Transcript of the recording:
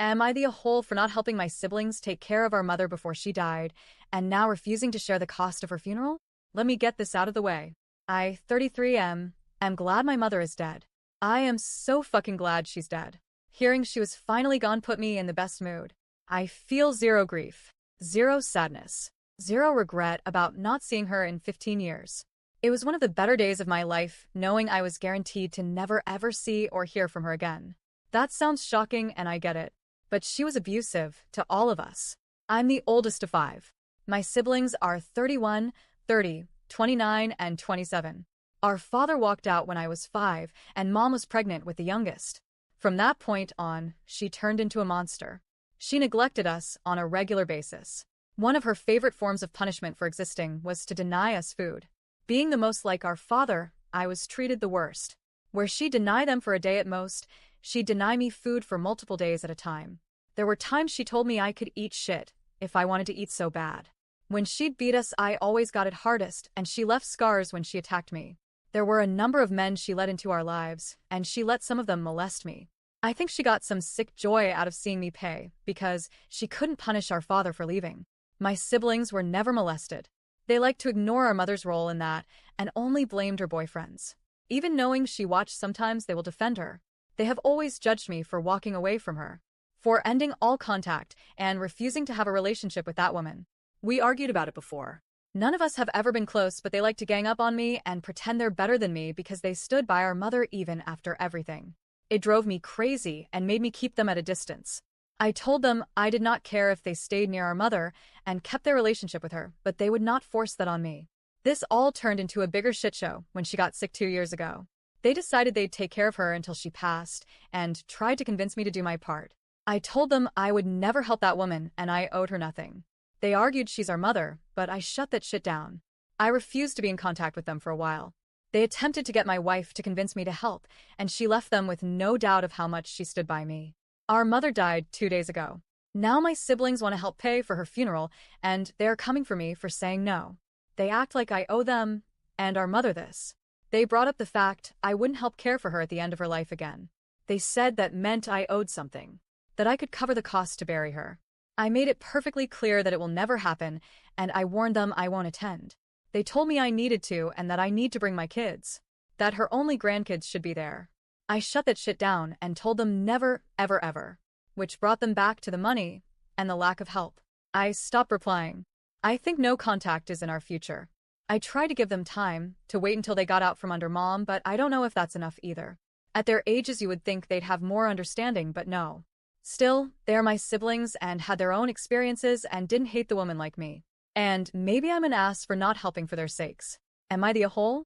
Am I the a-hole for not helping my siblings take care of our mother before she died, and now refusing to share the cost of her funeral? Let me get this out of the way. I, 33, am glad my mother is dead. I am so fucking glad she's dead. Hearing she was finally gone put me in the best mood. I feel zero grief, zero sadness, zero regret about not seeing her in 15 years. It was one of the better days of my life, knowing I was guaranteed to never ever see or hear from her again. That sounds shocking and I get it. But she was abusive to all of us. I'm the oldest of 5. My siblings are 31, 30, 29, and 27. Our father walked out when I was 5, and Mom was pregnant with the youngest. From that point on, she turned into a monster. She neglected us on a regular basis. One of her favorite forms of punishment for existing was to deny us food. Being the most like our father, I was treated the worst. Where she'd deny them for a day at most, she'd deny me food for multiple days at a time. There were times she told me I could eat shit if I wanted to eat so bad. When she'd beat us, I always got it hardest, and she left scars when she attacked me. There were a number of men she let into our lives, and she let some of them molest me. I think she got some sick joy out of seeing me pay, because she couldn't punish our father for leaving. My siblings were never molested. They liked to ignore our mother's role in that, and only blamed her boyfriends. Even knowing she watched, sometimes they will defend her. They have always judged me for walking away from her, for ending all contact and refusing to have a relationship with that woman. We argued about it before. None of us have ever been close, but they like to gang up on me and pretend they're better than me because they stood by our mother even after everything. It drove me crazy and made me keep them at a distance. I told them I did not care if they stayed near our mother and kept their relationship with her, but they would not force that on me. This all turned into a bigger shit show when she got sick 2 years ago. They decided they'd take care of her until she passed and tried to convince me to do my part. I told them I would never help that woman and I owed her nothing. They argued she's our mother, but I shut that shit down. I refused to be in contact with them for a while. They attempted to get my wife to convince me to help, and she left them with no doubt of how much she stood by me. Our mother died 2 days ago. Now my siblings want to help pay for her funeral, and they are coming for me for saying no. They act like I owe them and our mother this. They brought up the fact I wouldn't help care for her at the end of her life again. They said that meant I owed something, that I could cover the cost to bury her. I made it perfectly clear that it will never happen, and I warned them I won't attend. They told me I needed to and that I need to bring my kids, that her only grandkids should be there. I shut that shit down and told them never, ever, ever, which brought them back to the money and the lack of help. I stopped replying. I think no contact is in our future. I tried to give them time to wait until they got out from under Mom, but I don't know if that's enough either. At their ages you would think they'd have more understanding, but no. Still, they're my siblings and had their own experiences and didn't hate the woman like me. And maybe I'm an ass for not helping for their sakes. Am I the a-hole?